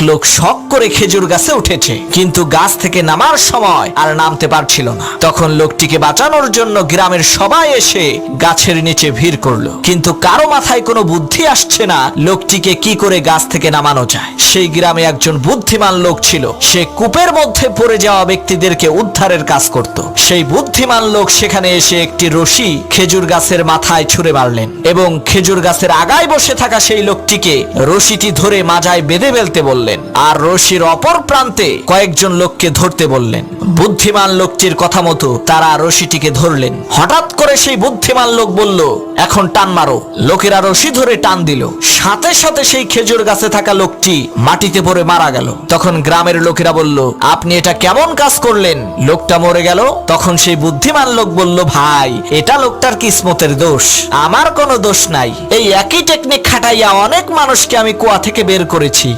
লোক শখ করে খেজুর গাছে উঠেছে, কিন্তু গাছ থেকে নামার সময় আর নামতে পারছিল না। তখন লোকটিকে বাঁচানোর জন্য গ্রামের সবাই এসে গাছের নিচে ভিড় করলো, কিন্তু কারো মাথায় কোনো বুদ্ধি আসছে না লোকটিকে কি করে গাছ থেকে নামানো যায়। সেই গ্রামে একজন বুদ্ধিমান লোক ছিল, সে কূপের মধ্যে পড়ে যাওয়া ব্যক্তিদেরকে উদ্ধারের কাজ করত। সেই বুদ্ধিমান লোক সেখানে এসে একটি রশি খেজুর গাছের মাথায় ছুঁড়ে মারলেন এবং খেজুর গাছের আগায় বসে থাকা সেই লোকটিকে রশিটি ধরে মাজায় বেঁধে ফেলতে বললেন, আর রশির অপর প্রান্তে কয়েকজন লোককে ধরতে বললেন। বুদ্ধিমান লোকটির কথা মতো তারা রশিটিকে ধরলেন। হঠাৎ করে সেই বুদ্ধিমান লোক বলল, এখন টান মারো। লোকেরা রশি ধরে টান দিল, সাথে সাথে সেই খেজুর গাছে থাকা লোকটি মাটিতে পড়ে মারা গেল। তখন গ্রামের লোকেরা বলল, আপনি এটা কেমন কাজ করলেন? লোকটা মরে গেল। তখন সেই বুদ্ধিমান লোক বলল, ভাই, এটা লোকটার কিসমতের দোষ, আমার কোনো দোষ নাই। এই একই টেকনিক খাটাইয়া অনেক মানুষকে আমি কুয়া থেকে বের করেছি।